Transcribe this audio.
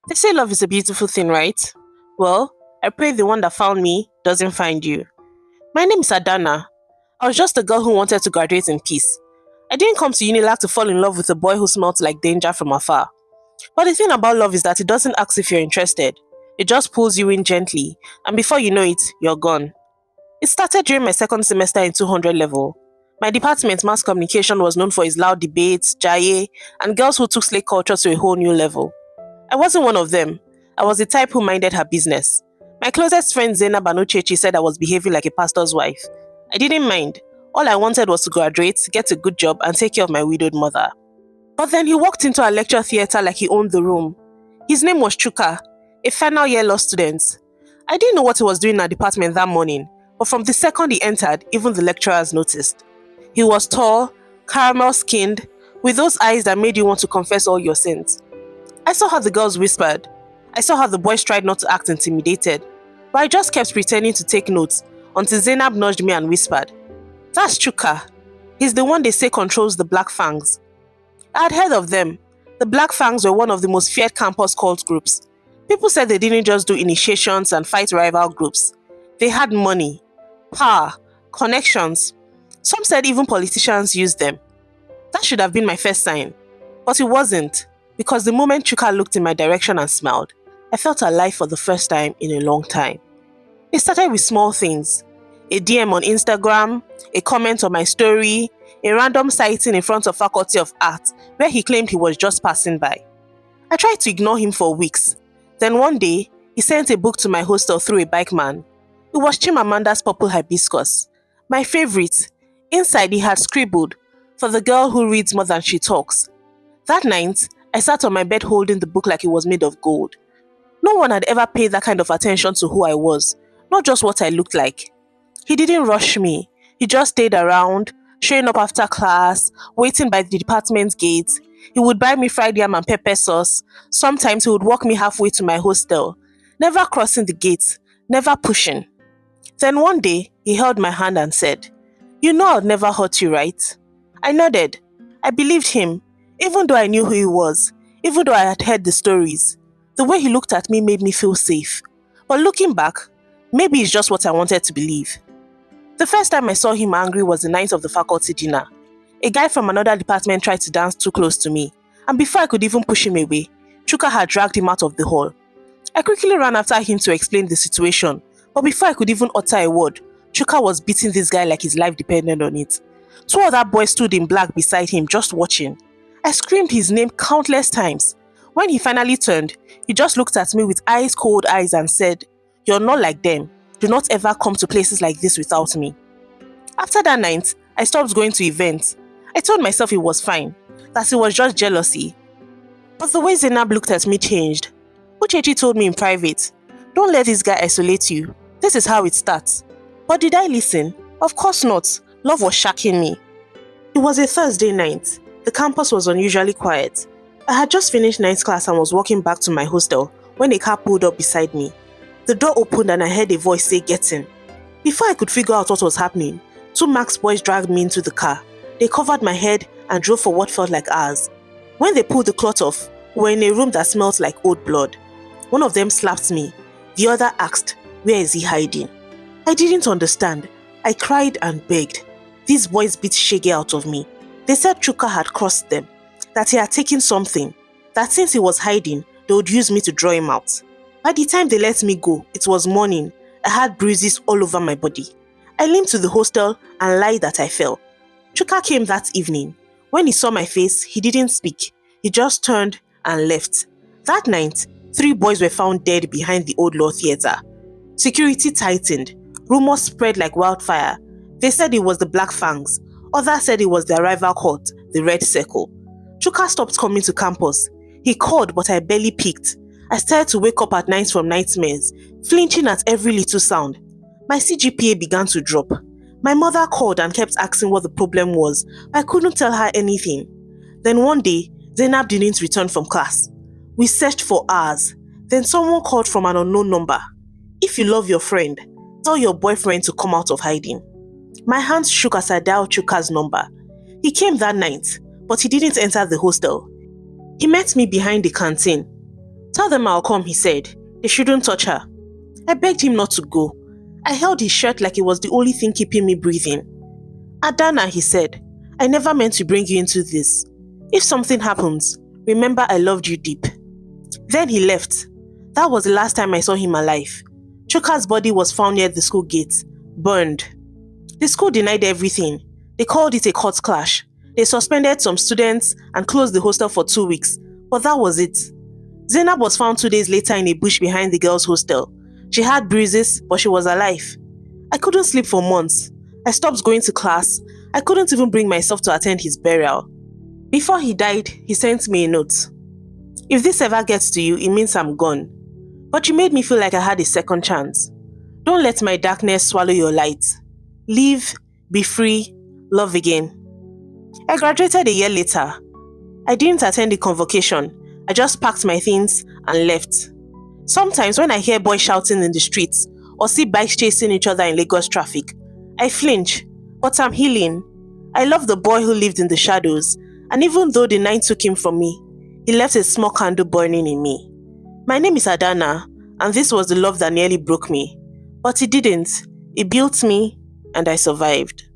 They say love is a beautiful thing, right? Well, I pray the one that found me doesn't find you. My name is Adanna. I was just a girl who wanted to graduate in peace. I didn't come to Unilag to fall in love with a boy who smelt like danger from afar. But the thing about love is that it doesn't ask if you're interested. It just pulls you in gently, and before you know it, you're gone. It started during my second semester in 200 level. My department, mass communication, was known for its loud debates, jaye, and girls who took slave culture to a whole new level. I wasn't one of them. I was the type who minded her business. My closest friend Zainab Anochechi said I was behaving like a pastor's wife. I didn't mind. All I wanted was to graduate, get a good job, and take care of my widowed mother. But then he walked into our lecture theatre like he owned the room. His name was Chuka, a final year law student. I didn't know what he was doing in our department that morning, but from the second he entered, even the lecturers noticed. He was tall, caramel-skinned, with those eyes that made you want to confess all your sins. I saw how the girls whispered. I saw how the boys tried not to act intimidated, but I just kept pretending to take notes until Zainab nudged me and whispered, "That's Chuka. He's the one they say controls the Black Fangs." I had heard of them. The Black Fangs were one of the most feared campus cult groups. People said they didn't just do initiations and fight rival groups. They had money, power, connections. Some said even politicians used them. That should have been my first sign. But it wasn't, because the moment Chuka looked in my direction and smiled, I felt alive for the first time in a long time. It started with small things. A DM on Instagram, a comment on my story, a random sighting in front of Faculty of Art where he claimed he was just passing by. I tried to ignore him for weeks. Then one day, he sent a book to my hostel through a bike man. It was Chimamanda's Purple Hibiscus, my favorite. Inside he had scribbled, "For the girl who reads more than she talks." That night, I sat on my bed holding the book like it was made of gold. No one had ever paid that kind of attention to who I was, not just what I looked like. He didn't rush me. He just stayed around, showing up after class, waiting by the department gate. He would buy me fried yam and pepper sauce. Sometimes he would walk me halfway to my hostel, never crossing the gate, never pushing. Then one day, he held my hand and said, "You know I'd never hurt you, right?" I nodded. I believed him, even though I knew who he was, even though I had heard the stories. The way he looked at me made me feel safe. But looking back, maybe it's just what I wanted to believe. The first time I saw him angry was the night of the faculty dinner. A guy from another department tried to dance too close to me, and before I could even push him away, Chuka had dragged him out of the hall. I quickly ran after him to explain the situation, but before I could even utter a word, Chuka was beating this guy like his life depended on it. Two other boys stood in black beside him, just watching. I screamed his name countless times. When he finally turned, he just looked at me with ice cold eyes and said, "You're not like them. Do not ever come to places like this without me." After that night, I stopped going to events. I told myself it was fine, that it was just jealousy. But the way Zainab looked at me changed. Uchechi told me in private, "Don't let this guy isolate you. This is how it starts." But did I listen? Of course not. Love was shocking me. It was a Thursday night. The campus was unusually quiet. I had just finished night class and was walking back to my hostel when a car pulled up beside me. The door opened and I heard a voice say, "Get in." Before I could figure out what was happening, two Max boys dragged me into the car. They covered my head and drove for what felt like hours. When they pulled the cloth off, we were in a room that smelled like old blood. One of them slapped me. The other asked, "Where is he hiding?" I didn't understand. I cried and begged. These boys beat shege out of me. They said Chuka had crossed them, that he had taken something, that since he was hiding, they would use me to draw him out. By the time they let me go, it was morning. I had bruises all over my body. I limped to the hostel and lied that I fell. Chuka came that evening. When he saw my face, he didn't speak. He just turned and left. That night, 3 boys were found dead behind the old law theatre. Security tightened. Rumors spread like wildfire. They said it was the Black Fangs. Others said it was their rival cult, the Red Circle. Chuka stopped coming to campus. He called, but I barely picked. I started to wake up at night from nightmares, flinching at every little sound. My CGPA began to drop. My mother called and kept asking what the problem was. I couldn't tell her anything. Then one day, Zainab didn't return from class. We searched for hours. Then someone called from an unknown number. "If you love your friend, tell your boyfriend to come out of hiding." My hands shook as I dialed Chuka'S number. He came that night, but he didn't enter the hostel. He met me behind the canteen. Tell them I'll come, he said. They shouldn't touch her. I begged him not to go. I held his shirt like it was the only thing keeping me breathing. Adanna, he said, I never meant to bring you into this. If something happens, remember I loved you deep. Then he left. That was the last time I saw him alive. Chuka'S body was found near the school gate, burned. The school denied everything. They called it a court clash. They suspended some students and closed the hostel for 2 weeks, but that was it. Zainab was found 2 days later in a bush behind the girls' hostel. She had bruises, but she was alive. I couldn't sleep for months. I stopped going to class. I couldn't even bring myself to attend his burial. Before he died, he sent me a note. If this ever gets to you, it means I'm gone. But you made me feel like I had a second chance. Don't let my darkness swallow your light. Live, be free, love again. I graduated a year later. I didn't attend the convocation. I just packed my things and left. Sometimes when I hear boys shouting in the streets or see bikes chasing each other in Lagos traffic, I flinch, but I'm healing. I love the boy who lived in the shadows, and even though the night took him from me, he left a small candle burning in me. My name is Adanna, and this was the love that nearly broke me. But it didn't. It built me, and I survived.